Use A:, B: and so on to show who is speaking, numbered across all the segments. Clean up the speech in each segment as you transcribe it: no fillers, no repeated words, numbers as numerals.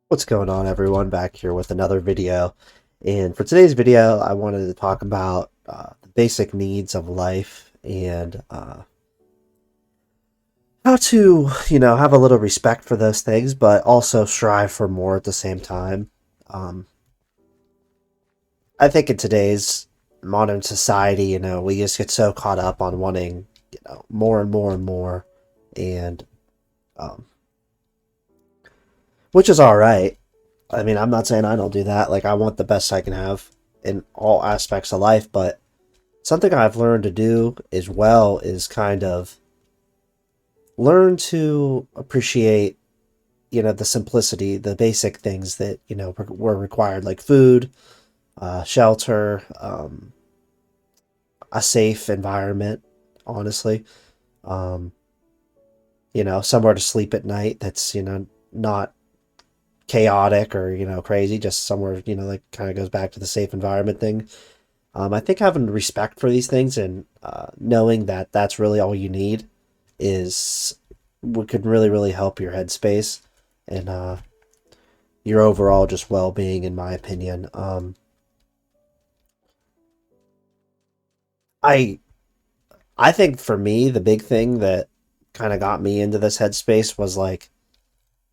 A: What's going on, everyone? Back here with another video. And for today's video, I wanted to talk about the basic needs of life and how to, have a little respect for those things, but also strive for more at the same time. Um, I think in today's modern society, we just get so caught up on wanting, more and more and more, and um, which is all right. I mean, I'm not saying I don't do that. Like, I want the best I can have in all aspects of life, but something I've learned to do as well is kind of learn to appreciate, the simplicity, the basic things that, were required, like food, shelter, a safe environment, honestly. Um, somewhere to sleep at night that's, not chaotic or, crazy, just somewhere, like kind of goes back to the safe environment thing. I think having respect for these things and knowing that that's really all you need is what could really, really help your headspace and your overall just well being, in my opinion. I I think for me, the big thing that kind of got me into this headspace was like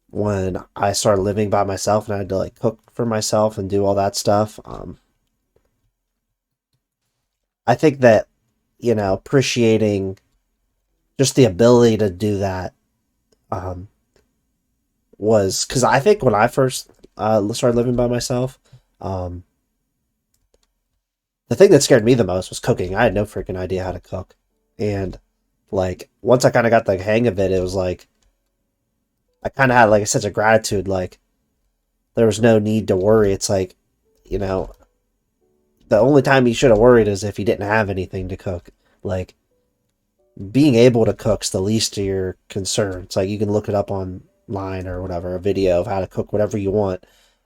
A: when I started living by myself and I had to like cook for myself and do all that stuff. I think that appreciating just the ability to do that um, was because I think when I first started living by myself, um, the thing that scared me the most was cooking. I had no freaking idea how to cook, and like once I kind of got the hang of it, it was like I kind of had like a sense of gratitude. Like there was no need to worry. It's like you know the only time you should have worried is if you didn't have anything to cook. Like being able to cook's the least of your concerns. Like you can look it up online or whatever, a video of how to cook whatever you want.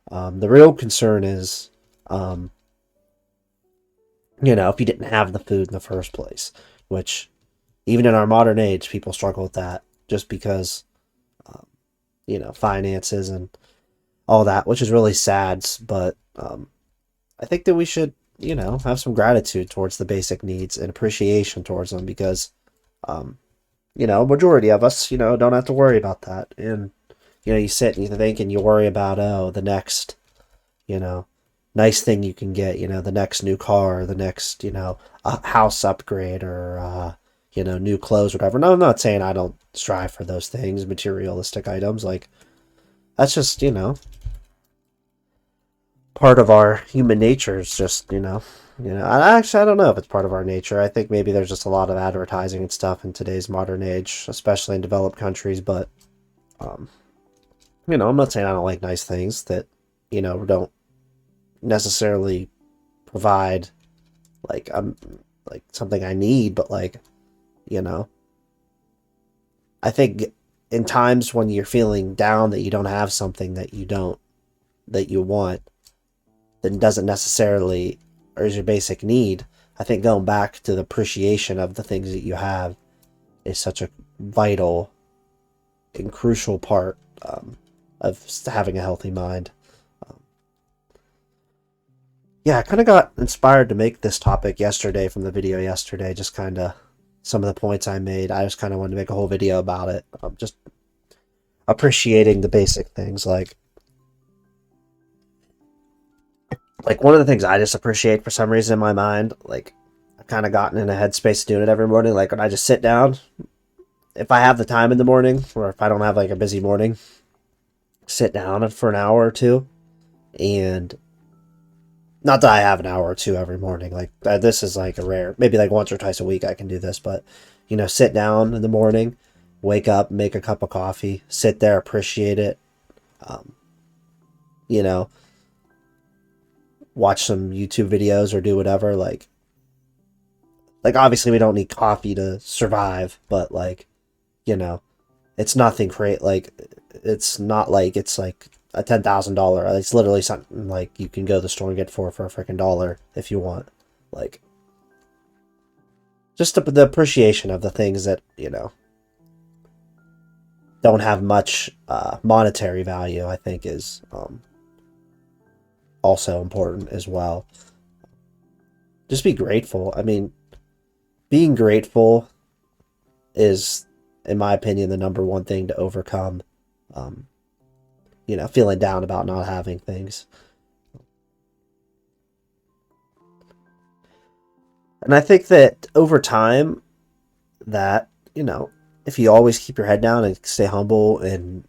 A: The real concern is, um, if you didn't have the food in the first place, which even in our modern age, people struggle with that just because, um, finances and all that, which is really sad. But I think that we should, have some gratitude towards the basic needs and appreciation towards them because um, majority of us, don't have to worry about that. And, you sit and you think and you worry about, oh, the next, you know, nice thing you can get, the next new car, the next, a house upgrade or, new clothes, whatever. No, I'm not saying I don't strive for those things, materialistic items. Like, that's just, part of our human nature is just, I don't know if it's part of our nature. I think maybe there's just a lot of advertising and stuff in today's modern age, especially in developed countries. But um, I'm not saying I don't like nice things that, don't necessarily provide like something I need, but like, you know, I think in times when you're feeling down that you don't have something that you want, that doesn't necessarily or is your basic need, I think going back to the appreciation of the things that you have is such a vital and crucial part of having a healthy mind. Um, yeah, I kind of got inspired to make this topic yesterday from the video yesterday. Just kind of some of the points I made. I just kind of wanted to make a whole video about it. Just appreciating the basic things, like one of the things I just appreciate for some reason in my mind. Like I've kind of gotten in a headspace doing it every morning. Like when I just sit down, if I have the time in the morning, or if I don't have like a busy morning, sit down for an hour or two and not that I have an hour or two every morning. Like this is like a rare, maybe like once or twice a week I can do this. But sit down in the morning, wake up, make a cup of coffee, sit there, appreciate it. Um, you know, watch some YouTube videos or do whatever. Like obviously we don't need coffee to survive, but like you know, it's nothing great. Like it's not like it's like a $10,000. It's literally something like you can go to the store and get for a freaking dollar if you want. Like just the appreciation of the things that don't have much monetary value, I think is also important as well. Just be grateful. I mean, being grateful is, in my opinion, the number one thing to overcome, um, feeling down about not having things. And I think that over time, that, if you always keep your head down and stay humble and,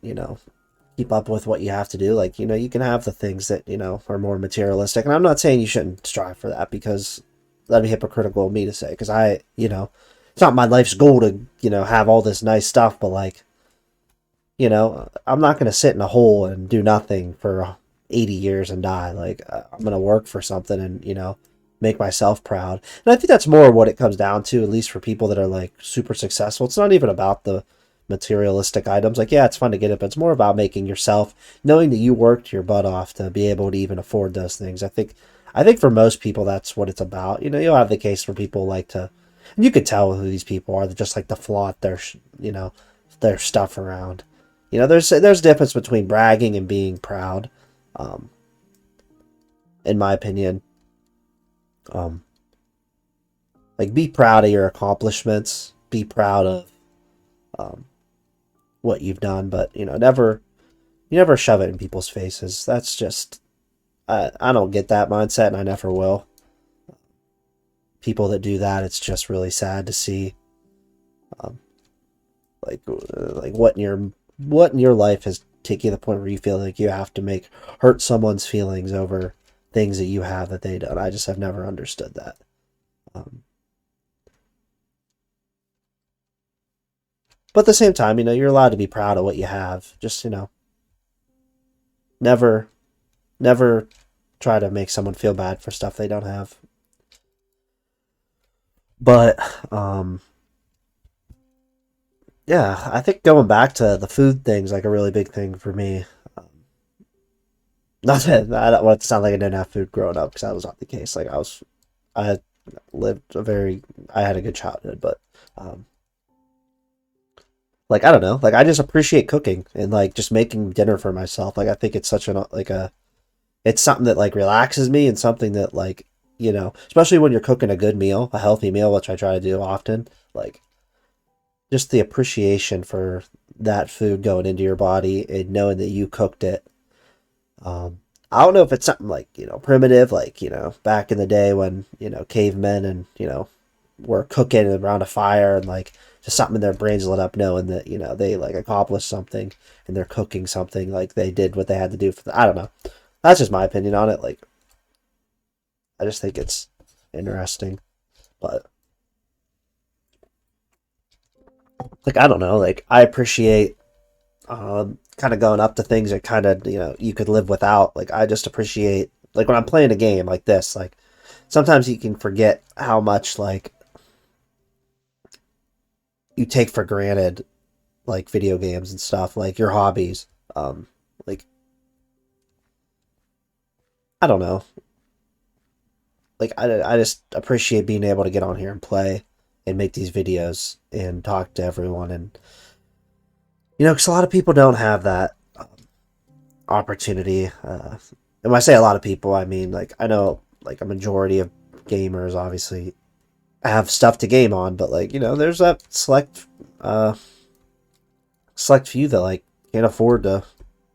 A: keep up with what you have to do, like, you can have the things that, are more materialistic. And I'm not saying you shouldn't strive for that, because that'd be hypocritical of me to say, because it's not my life's goal to, have all this nice stuff, but like, I'm not going to sit in a hole and do nothing for 80 years and die. Like, I'm going to work for something and, make myself proud. And I think that's more what it comes down to, at least for people that are like super successful. It's not even about the materialistic items. Like, yeah, it's fun to get it, but it's more about making yourself, knowing that you worked your butt off to be able to even afford those things. I think for most people, that's what it's about. You'll have the case where people like to, and you could tell who these people are. They're just like to flaunt their stuff around. There's a difference between bragging and being proud, um, in my opinion. Um, like, be proud of your accomplishments. Be proud of um, what you've done, but you never shove it in people's faces. That's just I don't get that mindset, and I never will. People that do that, it's just really sad to see. Um, like what in your life has taken you to the point where you feel like you have to hurt someone's feelings over things that you have that they don't. I just have never understood that. Um, but at the same time, you're allowed to be proud of what you have. Just, never never try to make someone feel bad for stuff they don't have. But yeah, I think going back to the food thing's like a really big thing for me. Um, Not that I don't want it to sound like I didn't have food growing up, because that was not the case. Like, I lived I had a good childhood, but um, like, I don't know, like, I just appreciate cooking and like just making dinner for myself. Like, I think it's such it's something that like relaxes me, and something that like, especially when you're cooking a good meal, a healthy meal, which I try to do often. Like, just the appreciation for that food going into your body and knowing that you cooked it. I don't know if it's something like, primitive, like, back in the day when, cavemen and, were cooking around a fire, and like just something in their brains lit up knowing that, they like accomplished something and they're cooking something, like they did what they had to do I don't know. That's just my opinion on it. Like, I just think it's interesting. But like, I don't know, like, I appreciate kind of going up to things that kind of, you could live without. Like, I just appreciate, like, when I'm playing a game like this, like, sometimes you can forget how much, like, you take for granted, like, video games and stuff, like your hobbies. Um, like, I don't know. Like, I just appreciate being able to get on here and play and make these videos and talk to everyone. And, because a lot of people don't have that opportunity. And when I say a lot of people, I mean, like, I know, like, a majority of gamers obviously have stuff to game on, but like, there's that select few that like can't afford to,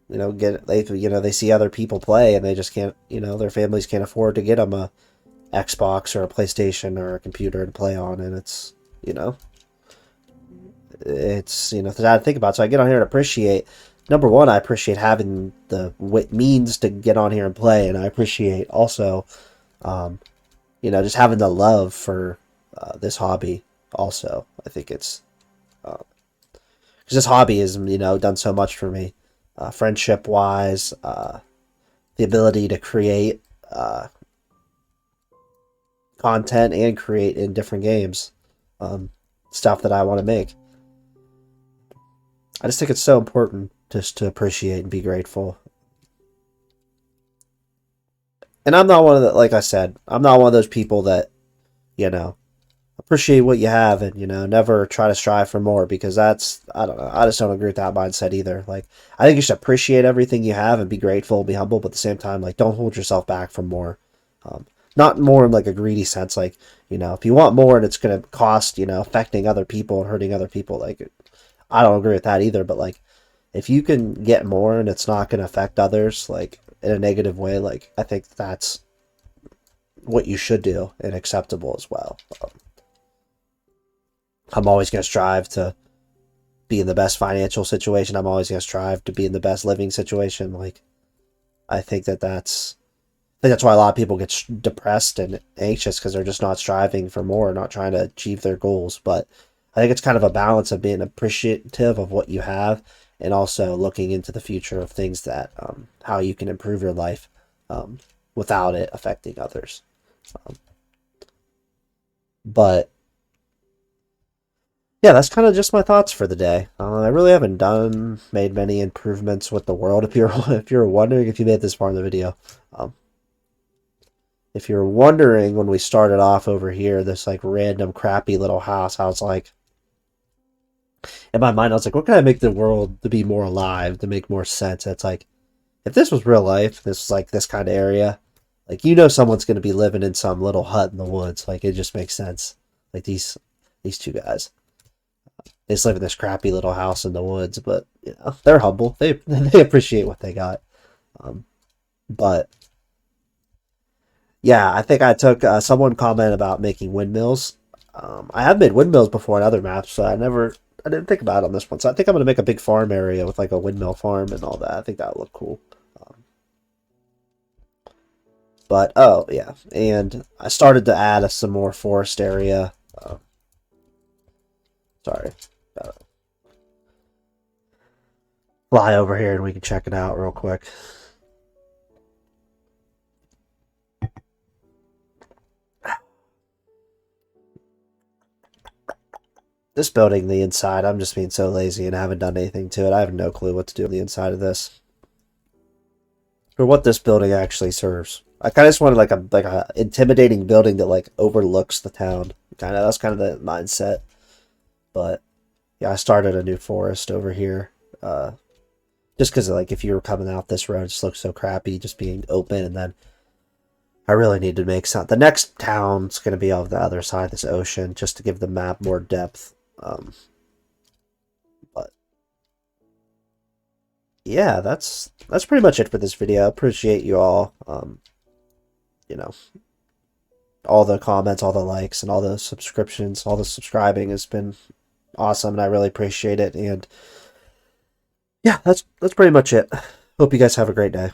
A: get they see other people play, and they just can't, their families can't afford to get them a Xbox or a PlayStation or a computer to play on, and you know sad to think about. So I get on here and appreciate. Number one, I appreciate having the means to get on here and play, and I appreciate also, um, just having the love for this hobby. Also, I think it's because this hobby has, done so much for me, friendship wise, the ability to create content and create in different games, um, stuff that I want to make. I just think it's so important just to appreciate and be grateful. And I'm not one of the, like I said, I'm not one of those people that, you know, appreciate what you have, and never try to strive for more, because that's, I don't know, I just don't agree with that mindset either. Like, I think you should appreciate everything you have and be grateful, be humble, but at the same time, like, don't hold yourself back from more. um, Not more in like a greedy sense, like, if you want more and it's going to cost, affecting other people and hurting other people, like, I don't agree with that either. But like, if you can get more and it's not going to affect others like in a negative way, like, I think that's what you should do and acceptable as well. I'm always going to strive to be in the best financial situation. I'm always going to strive to be in the best living situation. Like, I think that's why a lot of people get depressed and anxious, because they're just not striving for more, not trying to achieve their goals. But I think it's kind of a balance of being appreciative of what you have, and also looking into the future of things that, how you can improve your life, um, without it affecting others. Um, but yeah, that's kind of just my thoughts for the day. I really haven't made many improvements with the world. If you're if you're wondering, if you made this far in the video, um, if you're wondering, when we started off over here, this like random crappy little house, I was like, in my mind, I was like, what can I make the world to be more alive, to make more sense? And it's like, if this was real life, this was like this kind of area, like, someone's going to be living in some little hut in the woods. Like, it just makes sense. Like, these two guys, they just live in this crappy little house in the woods, but they're humble. They they appreciate what they got. Um, but yeah, I think I took, someone comment about making windmills. I have made windmills before in other maps, so I didn't think about it on this one. So I think I'm gonna make a big farm area with like a windmill farm and all that. I think that would look cool. Um, but oh yeah, and I started to add some more forest area. Uh, Sorry, uh, fly over here and we can check it out real quick. This building, the inside, I'm just being so lazy and I haven't done anything to it. I have no clue what to do on the inside of this, or what this building actually serves. I kind of just wanted like a intimidating building that like overlooks the town. That's kind of the mindset. But yeah, I started a new forest over here. Just because like, if you were coming out this road, it just looks so crappy, just being open. And then I really need to make some. The next town's going to be on the other side of this ocean, just to give the map more depth. But yeah, that's pretty much it for this video. I appreciate you all. You know, all the comments, all the likes, and all the subscriptions, all the subscribing has been awesome, and I really appreciate it. And yeah, that's pretty much it. Hope you guys have a great day.